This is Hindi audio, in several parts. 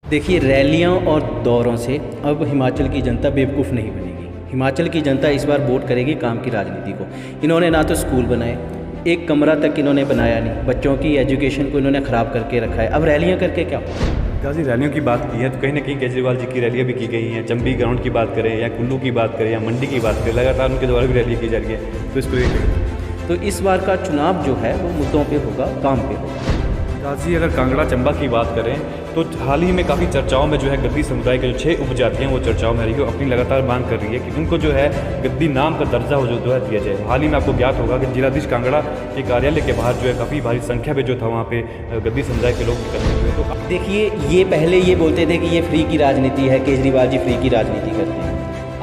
देखिए, रैलियों और दौरों से अब हिमाचल की जनता बेवकूफ़ नहीं बनेगी। हिमाचल की जनता इस बार वोट करेगी काम की राजनीति को। इन्होंने ना तो स्कूल बनाए, एक कमरा तक इन्होंने बनाया नहीं, बच्चों की एजुकेशन को इन्होंने ख़राब करके रखा है। अब रैलियाँ करके क्या होगा? गाजी रैलियों की बात की है तो कहीं ना कहीं केजरीवाल जी की रैलियाँ भी की गई हैं। चंबी ग्राउंड की बात करें या कुल्लू की बात करें या मंडी की बात करें, लगातार उनके द्वारा भी रैलियाँ की जा रही है। तो इसको तो इस बार का चुनाव जो है वो मुद्दों पे होगा, काम पे होगा। गाजी अगर कांगड़ा चंबा की बात करें तो हाल ही में काफ़ी चर्चाओं में जो है गद्दी समुदाय के जो 6 उपजातियाँ वो चर्चाओं में रही है, अपनी लगातार मांग कर रही है कि उनको जो है गद्दी नाम का दर्जा हो जो है दिया जाए। हाल ही में आपको ज्ञात होगा कि जिलाधीश कांगड़ा के कार्यालय के बाहर जो है काफ़ी भारी संख्या में जो था वहाँ पे गद्दी समुदाय के लोग निकलते हुए। तो देखिए, ये पहले ये बोलते थे कि ये फ्री की राजनीति है, केजरीवाल जी फ्री की राजनीति करते हैं।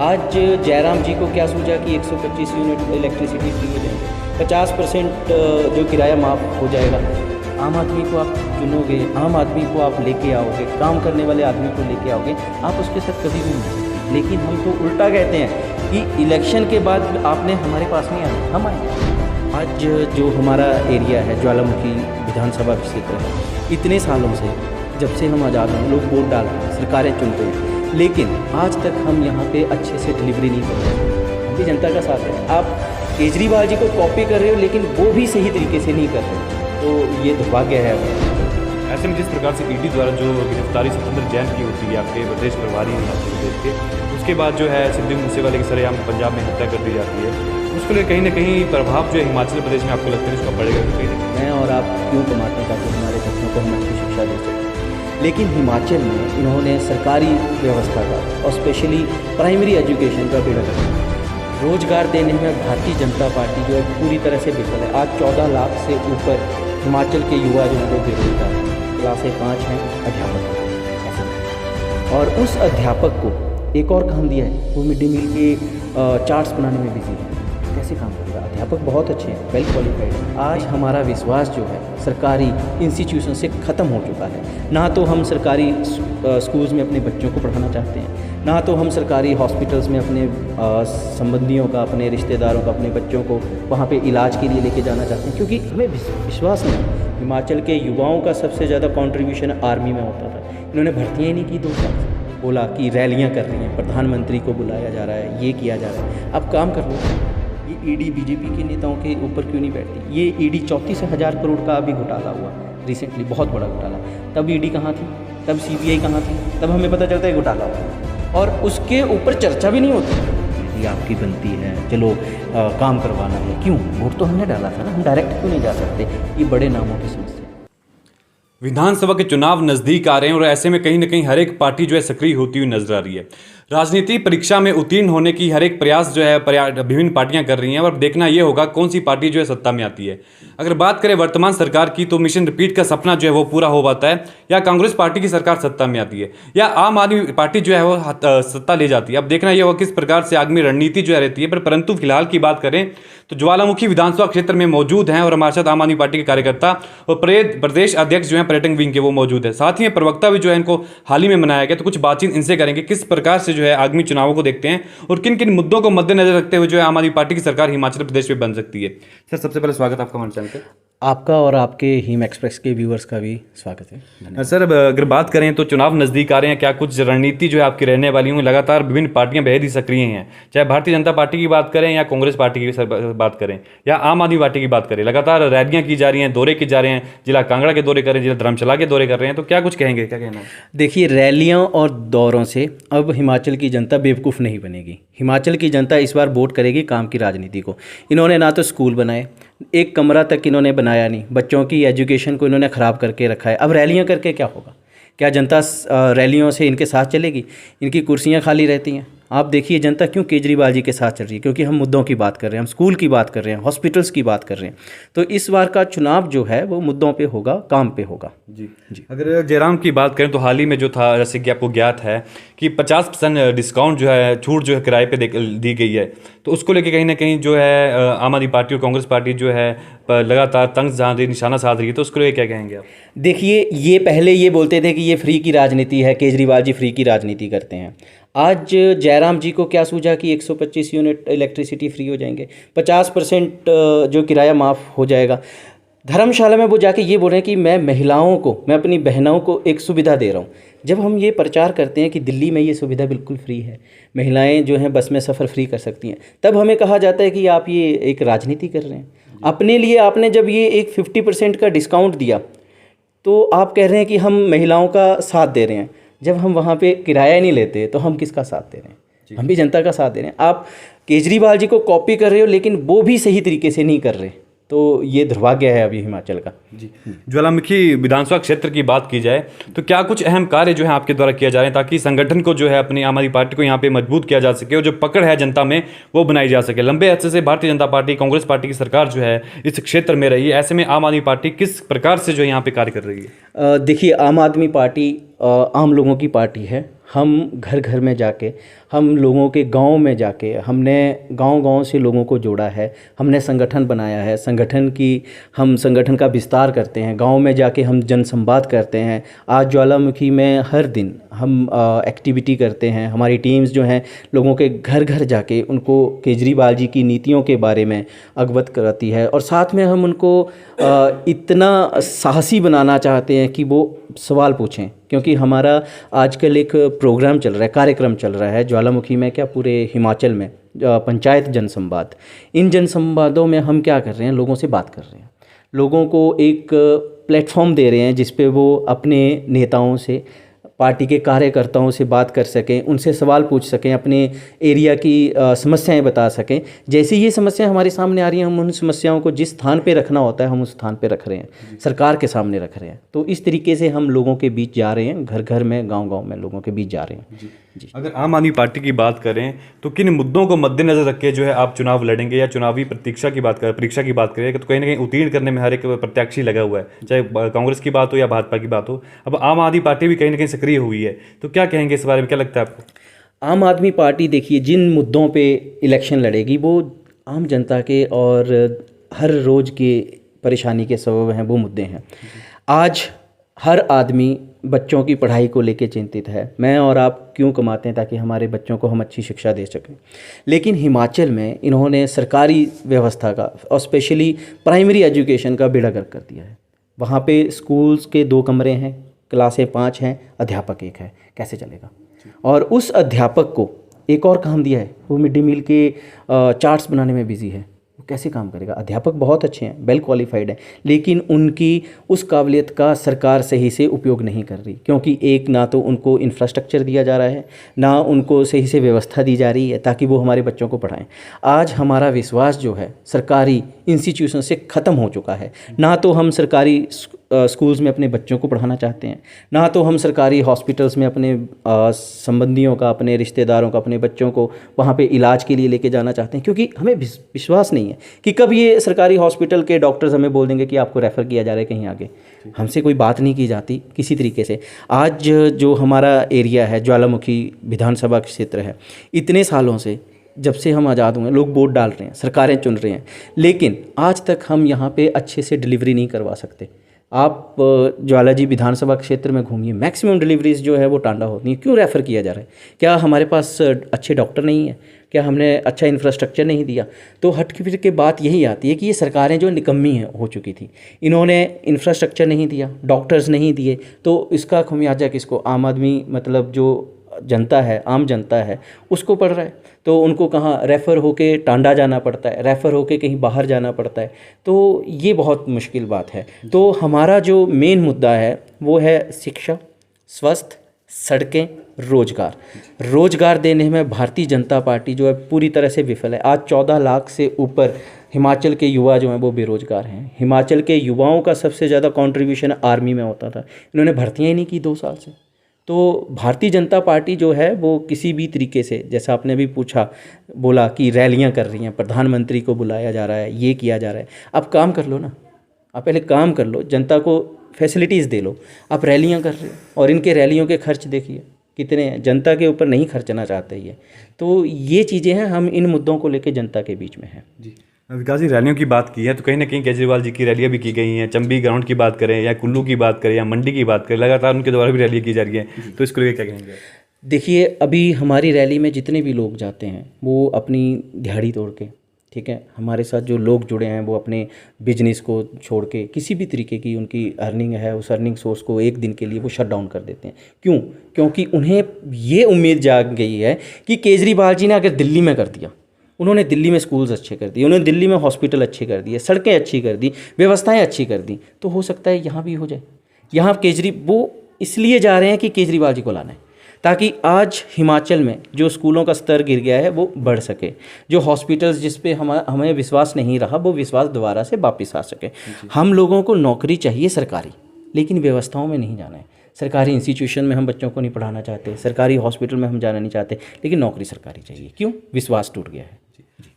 आज जयराम जी को क्या सूझा कि 125 यूनिट इलेक्ट्रिसिटी फ्री हो जाएंगे, 50% जो किराया माफ़ हो जाएगा। आम आदमी को आप चुनोगे, आम आदमी को आप लेके आओगे, काम करने वाले आदमी को लेके आओगे, आप उसके साथ कभी भी नहीं सकते। लेकिन हम तो उल्टा कहते हैं कि इलेक्शन के बाद आपने हमारे पास नहीं आना, हम आए। आज जो हमारा एरिया है ज्वालामुखी विधानसभा क्षेत्र है, इतने सालों से जब से हम आज़ाद हैं लोग वोट डाल रहे हैं, सरकारें चुनते हैं, लेकिन आज तक हम यहाँ पे अच्छे से डिलीवरी नहीं कर रहे। हम भी जनता का साथ है। आप केजरीवाल जी को कॉपी कर रहे हो लेकिन वो भी सही तरीके से नहीं कर रहे, तो ये दुर्भाग्य है। ऐसे में जिस प्रकार से ईडी द्वारा जो गिरफ्तारी स्वतंत्र जैन की होती है आपके प्रदेश प्रभारी हिमाचल प्रदेश के, उसके बाद जो है सिद्धू मूसेवाले की सरेआम पंजाब में हत्या कर दी जाती है, उसके लिए कहीं ना कहीं प्रभाव जो है हिमाचल प्रदेश में आपको लगता है इसका पड़ेगा? मैं और आप क्यों कमाते हैं ताकि हमारे बच्चों को हम अच्छी शिक्षा दे सकें, लेकिन हिमाचल में इन्होंने सरकारी व्यवस्था का और स्पेशली प्राइमरी एजुकेशन का बेड़ा गर्क। रोजगार देने में भारतीय जनता पार्टी जो है पूरी तरह से विफल है। आज 14 लाख से ऊपर हिमाचल के युवा जो है वो बेरोजगार हैं, क्लासें 5 हैं, अध्यापक। और उस अध्यापक को एक और काम दिया है, वो मिड डे मील के चार्ट्स बनाने में बिजी है। कैसे काम करेगा? अध्यापक बहुत अच्छे हैं, वेल क्वालिफाइड हैं। आज हमारा विश्वास जो है सरकारी इंस्टीट्यूशन से ख़त्म हो चुका है। ना तो हम सरकारी स्कूल्स में अपने बच्चों को पढ़ाना चाहते हैं, ना तो हम सरकारी हॉस्पिटल्स में अपने संबंधियों का, अपने रिश्तेदारों का, अपने बच्चों को वहाँ पे इलाज के लिए लेके जाना चाहते हैं, क्योंकि हमें विश्वास नहीं। हिमाचल के युवाओं का सबसे ज़्यादा कंट्रीब्यूशन आर्मी में होता था, इन्होंने भर्तियाँ ही नहीं की 2 साल से। बोला कि रैलियाँ कर रही हैं, प्रधानमंत्री को बुलाया जा रहा है, ये किया जा रहा है, अब काम कर लो। ये ईडी बीजेपी के नेताओं के ऊपर क्यों नहीं बैठती? ये ईडी 34,000 करोड़ का अभी घोटाला हुआ रिसेंटली, बहुत बड़ा घोटाला। तब ईडी कहाँ थी? तब सीबीआई कहाँ थी? तब हमें पता चलता है घोटाला हुआ और उसके ऊपर चर्चा भी नहीं होती। ये आपकी बनती है, चलो काम करवाना है। क्यों? वोट तो हमने डाला था ना, हम डायरेक्ट क्यों नहीं जा सकते? ये बड़े नामों की समस्या। विधानसभा के चुनाव नजदीक आ रहे हैं और ऐसे में कहीं ना कहीं हर एक पार्टी जो है सक्रिय होती हुई नजर आ रही है। राजनीति परीक्षा में उत्तीर्ण होने की हर एक प्रयास जो है विभिन्न पार्टियां कर रही हैं और देखना यह होगा कौन सी पार्टी जो है सत्ता में आती है। अगर बात करें वर्तमान सरकार की तो मिशन रिपीट का सपना जो है वो पूरा हो पाता है, या कांग्रेस पार्टी की सरकार सत्ता में आती है, या आम आदमी पार्टी जो है वो सत्ता ले जाती है। अब देखना यह होगा किस प्रकार से आगामी रणनीति जो है रहती है। परंतु फिलहाल की बात करें तो ज्वालामुखी विधानसभा क्षेत्र में मौजूद हैं और हमारे साथ आम आदमी पार्टी के कार्यकर्ता और प्रदेश अध्यक्ष जो है पर्यटन विंग के वो मौजूद है। साथ ही में प्रवक्ता भी जो है इनको हाल ही में बनाया गया, तो कुछ बातचीत इनसे करेंगे किस प्रकार से जो है आगामी चुनावों को देखते हैं और किन किन मुद्दों को मद्देनजर रखते हुए जो है आम आदमी पार्टी की सरकार हिमाचल प्रदेश में बन सकती है। सर, सबसे पहले स्वागत आपका हमारे चैनल पे। आपका और आपके हिम एक्सप्रेस के व्यूअर्स का भी स्वागत है। सर, अगर बात करें तो चुनाव नज़दीक आ रहे हैं, क्या कुछ रणनीति जो है आपकी रहने वाली होंगी? लगातार विभिन्न पार्टियां बेहद ही सक्रिय हैं, चाहे भारतीय जनता पार्टी की बात करें या कांग्रेस पार्टी की बात करें या आम आदमी पार्टी की बात करें। लगातार रैलियां की जा रही हैं, दौरे किए जा रहे हैं, जिला कांगड़ा के दौरे कर रहे हैं, जिला धर्मशाला के दौरे कर रहे हैं, तो क्या कुछ कहेंगे, क्या कहना है? देखिए, रैलियों और दौरों से अब हिमाचल की जनता बेवकूफ़ नहीं बनेगी। हिमाचल की जनता इस बार वोट करेगी काम की राजनीति को। इन्होंने ना तो स्कूल बनाए, एक कमरा तक इन्होंने बनाया नहीं, बच्चों की एजुकेशन को इन्होंने ख़राब करके रखा है। अब रैलियां करके क्या होगा? क्या जनता रैलियों से इनके साथ चलेगी? इनकी कुर्सियां खाली रहती हैं। आप देखिए जनता क्यों केजरीवाल जी के साथ चल रही है, क्योंकि हम मुद्दों की बात कर रहे हैं, हम स्कूल की बात कर रहे हैं, हॉस्पिटल्स की बात कर रहे हैं। तो इस बार का चुनाव जो है वो मुद्दों पे होगा, काम पे होगा। जी जी। अगर जयराम की बात करें तो हाल ही में जो था, जैसे कि आपको ज्ञात है कि 50% डिस्काउंट जो है, छूट जो है किराए पे दी गई है, तो उसको लेके कहीं ना कहीं जो है आम आदमी पार्टी और कांग्रेस पार्टी जो है लगातार तंज निशाना साध रही है, तो उसको लेके क्या कहेंगे आप? देखिए, ये पहले ये बोलते थे कि ये फ्री की राजनीति है, केजरीवाल जी फ्री की राजनीति करते हैं। आज जयराम जी को क्या सूझा कि 125 यूनिट इलेक्ट्रिसिटी फ्री हो जाएंगे, 50% जो किराया माफ़ हो जाएगा। धर्मशाला में वो जाके ये बोल रहे हैं कि मैं महिलाओं को, मैं अपनी बहनों को एक सुविधा दे रहा हूँ। जब हम ये प्रचार करते हैं कि दिल्ली में ये सुविधा बिल्कुल फ्री है, महिलाएं जो हैं बस में सफ़र फ्री कर सकती हैं, तब हमें कहा जाता है कि आप ये एक राजनीति कर रहे हैं। अपने लिए आपने जब ये एक 50% का डिस्काउंट दिया तो आप कह रहे हैं कि हम महिलाओं का साथ दे रहे हैं। जब हम वहाँ पे किराया नहीं लेते तो हम किसका साथ दे रहे हैं? हम भी जनता का साथ दे रहे हैं। आप केजरीवाल जी को कॉपी कर रहे हो लेकिन वो भी सही तरीके से नहीं कर रहे, तो ये दुर्भाग्य है अभी हिमाचल का। जी, ज्वालामुखी विधानसभा क्षेत्र की बात की जाए तो क्या कुछ अहम कार्य जो है आपके द्वारा किया जा रहे हैं ताकि संगठन को जो है अपनी आम आदमी पार्टी को यहाँ पे मजबूत किया जा सके और जो पकड़ है जनता में वो बनाई जा सके? लंबे अर्से से भारतीय जनता पार्टी, कांग्रेस पार्टी की सरकार जो है इस क्षेत्र में रही है, ऐसे में आम आदमी पार्टी किस प्रकार से जो है यहाँ पे कार्य कर रही है? देखिए, आम आदमी पार्टी आम लोगों की पार्टी है। हम घर घर में जाके, हम लोगों के गांव में जाके, हमने गांव-गांव से लोगों को जोड़ा है, हमने संगठन बनाया है। हम संगठन का विस्तार करते हैं, गांव में जाके हम जनसंवाद करते हैं। आज ज्वालामुखी में हर दिन हम एक्टिविटी करते हैं। हमारी टीम्स जो हैं लोगों के घर घर जाके उनको केजरीवाल जी की नीतियों के बारे में अवगत कराती है, और साथ में हम उनको इतना साहसी बनाना चाहते हैं कि वो सवाल पूछें। क्योंकि हमारा आजकल एक प्रोग्राम चल रहा है, कार्यक्रम चल रहा है ज्वालामुखी में, क्या पूरे हिमाचल में, पंचायत जनसंवाद। इन जनसंवादों में हम क्या कर रहे हैं, लोगों से बात कर रहे हैं, लोगों को एक प्लेटफॉर्म दे रहे हैं जिस पे वो अपने नेताओं से, पार्टी के कार्यकर्ताओं से बात कर सकें, उनसे सवाल पूछ सकें, अपने एरिया की समस्याएं बता सकें। जैसे ये समस्याएं हमारे सामने आ रही हैं, हम उन समस्याओं को जिस स्थान पे रखना होता है हम उस स्थान पे रख रहे हैं, सरकार के सामने रख रहे हैं। तो इस तरीके से हम लोगों के बीच जा रहे हैं, घर घर में, गांव गांव में लोगों के बीच जा रहे हैं। जी। अगर आम आदमी पार्टी की बात करें तो किन मुद्दों को मद्देनजर रख के जो है आप चुनाव लड़ेंगे, या चुनावी परीक्षा की बात करें तो कहीं ना कहीं उत्तीर्ण करने में हर एक प्रत्याशी लगा हुआ है, चाहे कांग्रेस की बात हो या भाजपा की बात हो। अब आम आदमी पार्टी भी कहीं ना कहीं सक्रिय हुई है, तो क्या कहेंगे इस बारे में, क्या लगता है आपको? आम आदमी पार्टी, देखिए, जिन मुद्दों पे इलेक्शन लड़ेगी वो आम जनता के और हर रोज़ के परेशानी के सबब हैं, वो मुद्दे हैं। आज हर आदमी बच्चों की पढ़ाई को लेकर चिंतित है। मैं और आप क्यों कमाते हैं? ताकि हमारे बच्चों को हम अच्छी शिक्षा दे सकें। लेकिन हिमाचल में इन्होंने सरकारी व्यवस्था का और स्पेशली प्राइमरी एजुकेशन का बेड़ा गर्क कर दिया है। वहाँ पे स्कूल्स के 2 कमरे हैं, क्लासें 5 हैं, अध्यापक 1 है। कैसे चलेगा? और उस अध्यापक को एक और काम दिया है, वो मिड डे मील के चार्ट्स बनाने में बिजी है। वो कैसे काम करेगा? अध्यापक बहुत अच्छे हैं, वेल क्वालिफाइड हैं, लेकिन उनकी उस काबिलियत का सरकार सही से उपयोग नहीं कर रही। क्योंकि एक, ना तो उनको इंफ्रास्ट्रक्चर दिया जा रहा है, ना उनको सही से व्यवस्था दी जा रही है ताकि वो हमारे बच्चों को पढ़ाएं। आज हमारा विश्वास जो है सरकारी इंस्टीट्यूशन से ख़त्म हो चुका है। ना तो हम सरकारी स्कूल्स में अपने बच्चों को पढ़ाना चाहते हैं, ना तो हम सरकारी हॉस्पिटल्स में अपने संबंधियों का, अपने रिश्तेदारों का, अपने बच्चों को वहाँ पे इलाज के लिए लेके जाना चाहते हैं। क्योंकि हमें विश्वास नहीं है कि कब ये सरकारी हॉस्पिटल के डॉक्टर्स हमें बोल देंगे कि आपको रेफ़र किया जा रहा है कहीं आगे। हमसे कोई बात नहीं की जाती किसी तरीके से। आज जो हमारा एरिया है, ज्वालामुखी विधानसभा क्षेत्र है, इतने सालों से, जब से हम आज़ाद हुए, लोग वोट डाल रहे हैं, सरकारें चुन रहे हैं, लेकिन आज तक हम यहाँ पे अच्छे से डिलीवरी नहीं करवा सकते। आप ज्वालाजी विधानसभा क्षेत्र में घूमिए, मैक्सिमम डिलीवरीज जो है वो टांडा होती हैं। क्यों रेफ़र किया जा रहा है? क्या हमारे पास अच्छे डॉक्टर नहीं है? क्या हमने अच्छा इंफ्रास्ट्रक्चर नहीं दिया? तो हट फिर के बात यही आती है कि ये सरकारें जो निकम्मी हो चुकी थी, इन्होंने इंफ्रास्ट्रक्चर नहीं दिया, डॉक्टर्स नहीं दिए, तो इसका खमियाजा किसको? आम आदमी, मतलब जो जनता है, आम जनता है, उसको पड़ रहा है। तो उनको कहाँ रेफ़र होके टांडा जाना पड़ता है, रेफ़र होके कहीं बाहर जाना पड़ता है। तो ये बहुत मुश्किल बात है। तो हमारा जो मेन मुद्दा है वो है शिक्षा, स्वास्थ्य, सड़कें, रोज़गार देने में भारतीय जनता पार्टी जो है पूरी तरह से विफल है। आज 14 लाख से ऊपर हिमाचल के युवा जो हैं वो बेरोज़गार हैं। हिमाचल के युवाओं का सबसे ज़्यादा कंट्रीब्यूशन आर्मी में होता था, इन्होंने भर्तियाँ ही नहीं की 2 साल से। तो भारतीय जनता पार्टी जो है वो किसी भी तरीके से, जैसा आपने भी पूछा, बोला कि रैलियां कर रही हैं, प्रधानमंत्री को बुलाया जा रहा है, ये किया जा रहा है। आप काम कर लो ना, आप पहले काम कर लो, जनता को फैसिलिटीज़ दे लो। आप रैलियां कर रहे हो और इनके रैलियों के खर्च देखिए कितने हैं, जनता के ऊपर नहीं खर्चना चाहते ये। तो ये चीज़ें हैं, हम इन मुद्दों को लेकर जनता के बीच में हैं। जी, विकास जी, रैलियों की बात की है तो कहीं ना कहीं केजरीवाल जी की रैलियां भी की गई हैं। चंबी ग्राउंड की बात करें या कुल्लू की बात करें या मंडी की बात करें, लगातार उनके द्वारा भी रैलियां की जा रही हैं, तो इसको लेकर क्या कहेंगे? देखिए, अभी हमारी रैली में जितने भी लोग जाते हैं वो अपनी दिहाड़ी तोड़ के, ठीक है, हमारे साथ जो लोग जुड़े हैं वो अपने बिजनेस को छोड़ के किसी भी तरीके की उनकी अर्निंग है, उस अर्निंग सोर्स को एक दिन के लिए वो शट डाउन कर देते हैं। क्यों? क्योंकि उन्हें ये उम्मीद जाग गई है कि केजरीवाल जी ने अगर दिल्ली में कर दिया, उन्होंने दिल्ली में स्कूल्स अच्छे कर दिए, उन्होंने दिल्ली में हॉस्पिटल अच्छे कर दिए, सड़कें अच्छी कर दी, व्यवस्थाएं अच्छी कर दी, तो हो सकता है यहाँ भी हो जाए। यहाँ वो इसलिए जा रहे हैं कि केजरीवाल जी को लाना है, ताकि आज हिमाचल में जो स्कूलों का स्तर गिर गया है वो बढ़ सके, जो हॉस्पिटल्स जिस पे हमें विश्वास नहीं रहा वो विश्वास दोबारा से वापस आ सके। हम लोगों को नौकरी चाहिए सरकारी, लेकिन व्यवस्थाओं में नहीं जाना है। सरकारी इंस्टीट्यूशन में हम बच्चों को नहीं पढ़ाना चाहते, सरकारी हॉस्पिटल में हम जाना नहीं चाहते, लेकिन नौकरी सरकारी चाहिए। क्यों? विश्वास टूट गया है।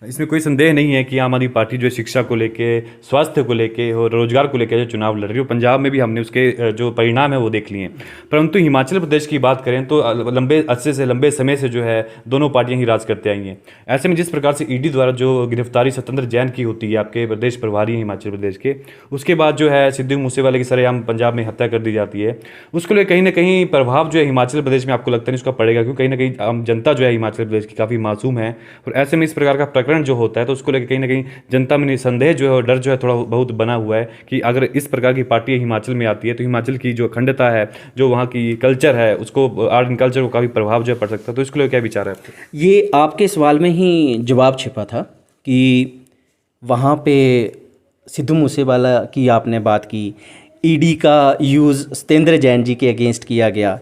इसमें कोई संदेह नहीं है कि आम आदमी पार्टी जो है शिक्षा को लेके, स्वास्थ्य को लेके और रोजगार को लेकर जो चुनाव लड़ रही है, पंजाब में भी हमने उसके जो परिणाम है वो देख लिए हैं। परंतु हिमाचल प्रदेश की बात करें तो लंबे समय से जो है दोनों पार्टियां ही राज करते आई हैं। ऐसे में जिस प्रकार से ईडी द्वारा जो गिरफ्तारी सत्येंद्र जैन की होती है, आपके प्रदेश प्रभारी हैं हिमाचल प्रदेश के, उसके बाद जो है सिद्धू मूसेवाले की सरेआम पंजाब में हत्या कर दी जाती है, उसको लेकर कहीं ना कहीं प्रभाव जो है हिमाचल प्रदेश में आपको लगता है उसका पड़ेगा? क्योंकि कहीं ना कहीं आम जनता जो है हिमाचल प्रदेश की काफ़ी मासूम है, और ऐसे में इस प्रकार का प्रकरण जो होता है तो उसको लेकर कहीं ना कहीं जनता में संदेह जो है और डर जो है थोड़ा बहुत बना हुआ है कि अगर इस प्रकार की पार्टी हिमाचल में आती है तो हिमाचल की जो अखंडता है, जो वहाँ की कल्चर है, उसको आर्ट एंड कल्चर को काफ़ी प्रभाव जो है पड़ सकता है। तो इसको लेकर क्या विचार है आपके? ये आपके सवाल में ही जवाब छिपा था कि वहाँ पे सिद्धू मूसेवाला की आपने बात की, ईडी का यूज़ सत्येंद्र जैन जी के अगेंस्ट किया गया।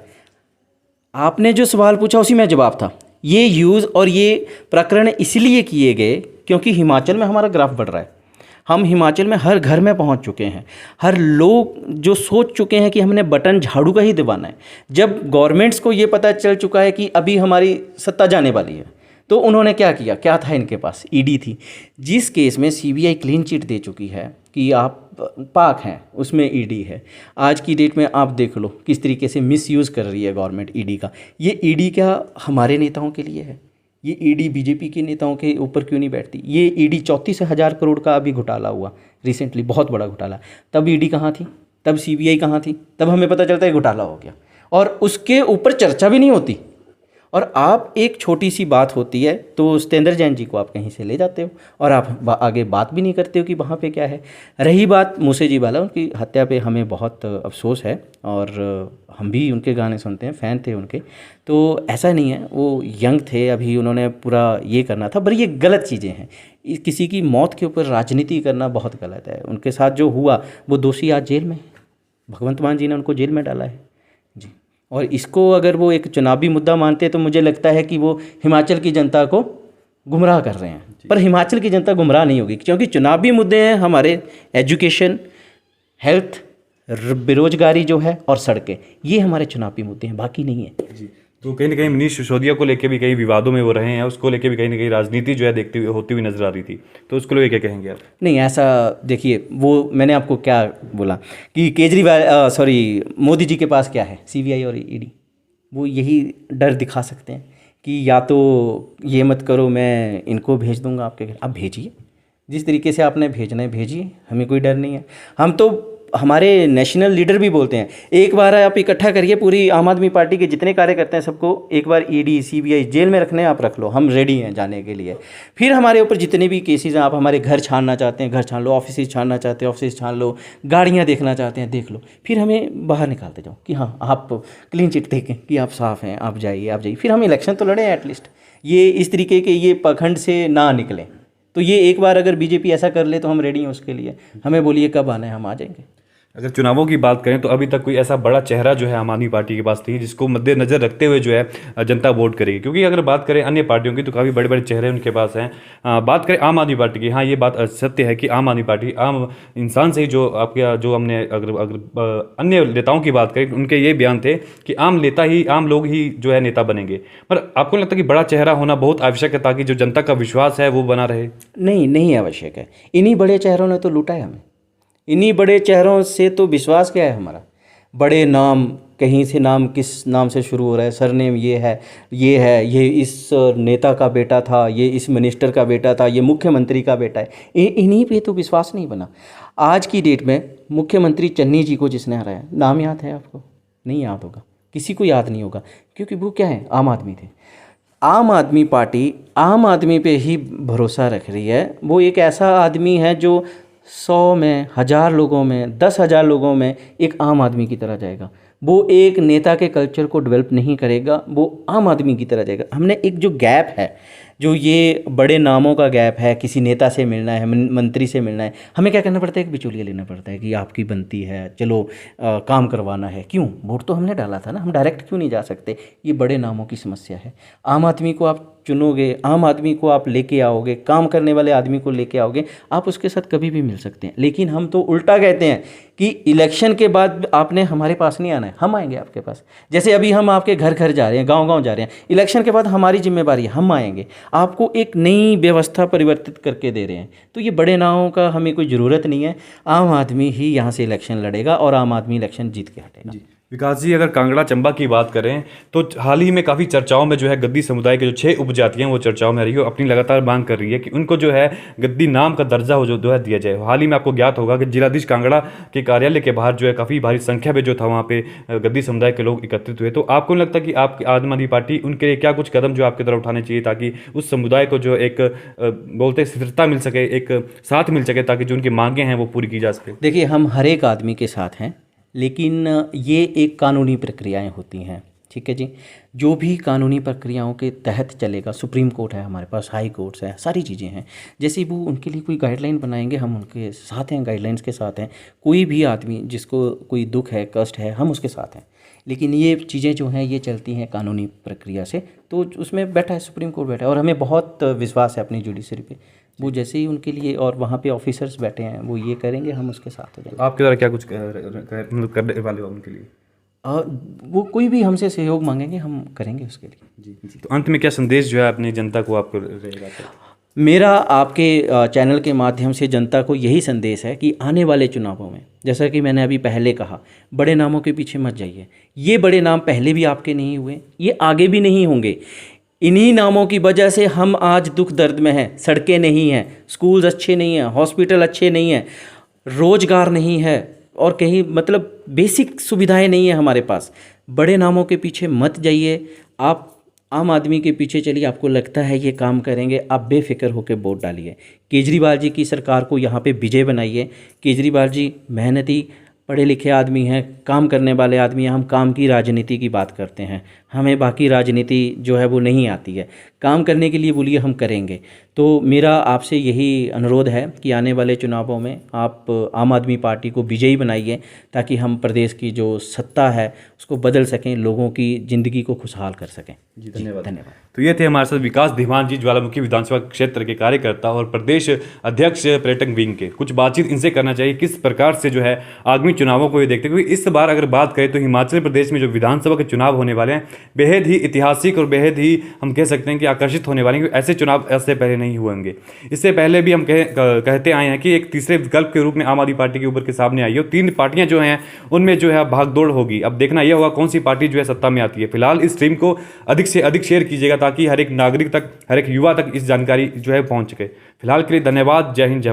आपने जो सवाल पूछा उसी में जवाब था। ये यूज़ और ये प्रकरण इसलिए किए गए क्योंकि हिमाचल में हमारा ग्राफ बढ़ रहा है। हम हिमाचल में हर घर में पहुंच चुके हैं, हर लोग जो सोच चुके हैं कि हमने बटन झाड़ू का ही दबाना है। जब गवर्नमेंट्स को ये पता चल चुका है कि अभी हमारी सत्ता जाने वाली है, तो उन्होंने क्या किया? क्या था इनके पास? ईडी थी। जिस केस में सीबीआई क्लीन चिट दे चुकी है कि आप पाक हैं, उसमें ईडी है। आज की डेट में आप देख लो किस तरीके से मिसयूज़ कर रही है गवर्नमेंट ईडी का। ये ईडी क्या हमारे नेताओं के लिए है? ये ईडी बीजेपी के नेताओं के ऊपर क्यों नहीं बैठती? ये ईडी 34,000 करोड़ का अभी घोटाला हुआ रिसेंटली, बहुत बड़ा घोटाला। तब ईडी कहाँ थी? तब सीबीआई कहाँ थी? तब हमें पता चलता है घोटाला हो गया और उसके ऊपर चर्चा भी नहीं होती। और आप एक छोटी सी बात होती है तो सत्येंद्र जैन जी को आप कहीं से ले जाते हो और आप आगे बात भी नहीं करते हो कि वहाँ पे क्या है। रही बात मूसे जी वाला, उनकी हत्या पे हमें बहुत अफसोस है और हम भी उनके गाने सुनते हैं, फ़ैन थे उनके। तो ऐसा नहीं है, वो यंग थे, अभी उन्होंने पूरा ये करना था, पर ये गलत चीज़ें हैं। किसी की मौत के ऊपर राजनीति करना बहुत गलत है। उनके साथ जो हुआ वो दोषी आज जेल में, भगवंत मान जी ने उनको जेल में डाला है जी। और इसको अगर वो एक चुनावी मुद्दा मानते हैं तो मुझे लगता है कि वो हिमाचल की जनता को गुमराह कर रहे हैं। पर हिमाचल की जनता गुमराह नहीं होगी, क्योंकि चुनावी मुद्दे हैं हमारे एजुकेशन, हेल्थ, बेरोजगारी जो है और सड़कें, ये हमारे चुनावी मुद्दे हैं, बाकी नहीं है जी। तो कहीं ना कहीं मनीष सिसोदिया को लेकर भी कई विवादों में वो रहे हैं, उसको लेकर भी कहीं ना कहीं राजनीति जो है होती हुई नजर आ रही थी। तो उसको लेकर क्या कहेंगे आप? नहीं, ऐसा देखिए, वो मैंने आपको क्या बोला कि मोदी जी के पास क्या है? सीबीआई और ईडी। वो यही डर दिखा सकते हैं कि या तो ये मत करो, मैं इनको भेज दूंगा आपके घर। आप भेजिए, जिस तरीके से आपने भेजना है भेजिए, हमें कोई डर नहीं है। हम तो, हमारे नेशनल लीडर भी बोलते हैं, एक बार आप इकट्ठा करिए पूरी आम आदमी पार्टी के जितने कार्यकर्ता हैं सबको, एक बार ईडी सीबीआई जेल में रखने आप रख लो, हम रेडी हैं जाने के लिए। फिर हमारे ऊपर जितने भी केसेस हैं, आप हमारे घर छानना चाहते हैं घर छान लो, ऑफिस छानना चाहते हैं ऑफिस छान लो, गाड़ियाँ देखना चाहते हैं देख लो, फिर हमें बाहर निकालते जाओ कि हाँ आप क्लीन चिट देखें कि आप साफ़ हैं, आप जाइए। फिर हम इलेक्शन तो लड़ें एटलीस्ट, ये इस तरीके के ये पखंड से ना निकलें। तो ये एक बार अगर बीजेपी ऐसा कर ले तो हम रेडी हैं उसके लिए। हमें बोलिए कब आना है, हम आ जाएंगे। अगर चुनावों की बात करें तो अभी तक कोई ऐसा बड़ा चेहरा जो है आम आदमी पार्टी के पास नहीं, जिसको मद्देनजर रखते हुए जो है जनता वोट करेगी। क्योंकि अगर बात करें अन्य पार्टियों की तो काफ़ी बड़े बड़े चेहरे उनके पास हैं। बात करें आम आदमी पार्टी की, हाँ ये बात सत्य है कि आम आदमी पार्टी आम इंसान से ही जो हमने अगर अन्य नेताओं की बात करें, उनके ये बयान थे कि आम लोग ही जो है नेता बनेंगे। पर आपको लगता है कि बड़ा चेहरा होना बहुत आवश्यक है ताकि जो जनता का विश्वास है वो बना रहे? नहीं आवश्यक है। इन्हीं बड़े चेहरों ने तो लूटा है हमें, इन्हीं बड़े चेहरों से तो विश्वास क्या है हमारा। बड़े नाम, कहीं से नाम किस नाम से शुरू हो रहा है, सरनेम ये है, ये इस नेता का बेटा था, ये इस मिनिस्टर का बेटा था, ये मुख्यमंत्री का बेटा है। इन्हीं पे तो विश्वास नहीं बना। आज की डेट में मुख्यमंत्री चन्नी जी को जिसने हराया, नाम याद है आपको? नहीं याद होगा, किसी को याद नहीं होगा, क्योंकि वो क्या है, आम आदमी थे। आम आदमी पार्टी आम आदमी पे ही भरोसा रख रही है। वो एक ऐसा आदमी है जो 100 में, 1000 लोगों में, 10,000 लोगों में एक आम आदमी की तरह जाएगा। वो एक नेता के कल्चर को डेवलप नहीं करेगा, वो आम आदमी की तरह जाएगा। हमने एक जो गैप है, जो ये बड़े नामों का गैप है, किसी नेता से मिलना है, मंत्री से मिलना है, हमें क्या करना पड़ता है? एक बिचौलिया लेना पड़ता है कि आपकी बनती है, चलो काम करवाना है। क्यों? वोट तो हमने डाला था ना, हम डायरेक्ट क्यों नहीं जा सकते? ये बड़े नामों की समस्या है। आम आदमी को आप चुनोगे, आम आदमी को आप लेके आओगे, काम करने वाले आदमी को लेके आओगे, आप उसके साथ कभी भी मिल सकते हैं। लेकिन हम तो उल्टा कहते हैं कि इलेक्शन के बाद आपने हमारे पास नहीं आना है, हम आएंगे आपके पास। जैसे अभी हम आपके घर घर जा रहे हैं, गांव गांव जा रहे हैं, इलेक्शन के बाद हमारी जिम्मेवारी है, हम आएंगे, आपको एक नई व्यवस्था परिवर्तित करके दे रहे हैं। तो ये बड़े नामों का हमें कोई ज़रूरत नहीं है। आम आदमी ही यहाँ से इलेक्शन लड़ेगा और आम आदमी इलेक्शन जीत के हटेगा। विकास जी, अगर कांगड़ा चंबा की बात करें तो हाल ही में काफ़ी चर्चाओं में जो है गद्दी समुदाय के जो 6 उपजातियां वो चर्चाओं में रही है, अपनी लगातार मांग कर रही है कि उनको जो है गद्दी नाम का दर्जा हो जो है दिया जाए। हाल ही में आपको ज्ञात होगा कि जिलाधीश कांगड़ा के कार्यालय के बाहर जो है काफ़ी भारी संख्या में जो था वहाँ पे गद्दी समुदाय के लोग एकत्रित हुए। तो आपको नहीं लगता कि आपकी आम आदमी पार्टी उनके लिए क्या कुछ कदम जो आपकी तरफ उठाने चाहिए ताकि उस समुदाय को जो एक बोलते स्थिरता मिल सके, एक साथ मिल सके, ताकि जो उनकी मांगें हैं वो पूरी की जा सके? देखिए, हम हर एक आदमी के साथ हैं, लेकिन ये एक कानूनी प्रक्रियाएं होती हैं, ठीक है जी। जो भी कानूनी प्रक्रियाओं के तहत चलेगा, सुप्रीम कोर्ट है हमारे पास, हाई कोर्ट्स है, सारी चीज़ें हैं। जैसे वो उनके लिए कोई गाइडलाइन बनाएंगे, हम उनके साथ हैं, गाइडलाइंस के साथ हैं। कोई भी आदमी जिसको कोई दुख है, कष्ट है, हम उसके साथ हैं। लेकिन ये चीज़ें जो हैं ये चलती हैं कानूनी प्रक्रिया से, तो उसमें बैठा है सुप्रीम कोर्ट बैठा है, और हमें बहुत विश्वास है अपनी जुडिशरी पे। वो जैसे ही उनके लिए, और वहाँ पे ऑफिसर्स बैठे हैं, वो ये करेंगे, हम उसके साथ हो जाएंगे। आपके द्वारा क्या कुछ मतलब करने वाले हो उनके लिए? वो कोई भी हमसे सहयोग मांगेंगे, हम करेंगे उसके लिए। जी। तो अंत में क्या संदेश जो है अपनी जनता को आपको रहेगा? मेरा आपके चैनल के माध्यम से जनता को यही संदेश है कि आने वाले चुनावों में, जैसा कि मैंने अभी पहले कहा, बड़े नामों के पीछे मत जाइए। ये बड़े नाम पहले भी आपके नहीं हुए, ये आगे भी नहीं होंगे। इन्हीं नामों की वजह से हम आज दुख दर्द में हैं। सड़कें नहीं हैं, स्कूल्स अच्छे नहीं हैं, हॉस्पिटल अच्छे नहीं हैं, रोजगार नहीं है, और कहीं मतलब बेसिक सुविधाएं नहीं है हमारे पास। बड़े नामों के पीछे मत जाइए, आप आम आदमी के पीछे चलिए। आपको लगता है ये काम करेंगे, आप बेफिक्र होकर वोट डालिए। केजरीवाल जी की सरकार को यहाँ पे विजय बनाइए। केजरीवाल जी मेहनती, पढ़े लिखे आदमी हैं, काम करने वाले आदमी हैं। हम काम की राजनीति की बात करते हैं, हमें बाकी राजनीति जो है वो नहीं आती है। काम करने के लिए बोलिए, हम करेंगे। तो मेरा आपसे यही अनुरोध है कि आने वाले चुनावों में आप आम आदमी पार्टी को विजयी बनाइए, ताकि हम प्रदेश की जो सत्ता है उसको बदल सकें, लोगों की ज़िंदगी को खुशहाल कर सकें। जी, धन्यवाद। धन्यवाद। तो ये थे हमारे साथ विकास धीमान जी, ज्वालामुखी विधानसभा क्षेत्र के कार्यकर्ता और प्रदेश अध्यक्ष पर्यटक विंग के। कुछ बातचीत इनसे करना चाहिए किस प्रकार से जो है आगामी चुनावों को ये देखते हैं, क्योंकि इस बार अगर बात करें तो हिमाचल प्रदेश में जो विधानसभा के चुनाव होने वाले हैं बेहद ही ऐतिहासिक और बेहद ही हम कह सकते हैं कि आकर्षित होने वाले हैं, क्योंकि ऐसे चुनाव ऐसे पहले नहीं हुए होंगे। इससे पहले भी हम कहते आए हैं कि एक तीसरे विकल्प के रूप में आम आदमी पार्टी के ऊपर के सामने आई है, और 3 पार्टियां जो हैं उनमें जो है भागदौड़ होगी। अब देखना यह होगा कौन सी पार्टी जो है सत्ता में आती है। फिलहाल इस स्ट्रीम को अधिक से अधिक शेयर कीजिएगा ताकि हर एक नागरिक तक, हर एक युवा तक इस जानकारी जो है पहुंच सके। फिलहाल के लिए धन्यवाद। जय हिंद, जय भारत।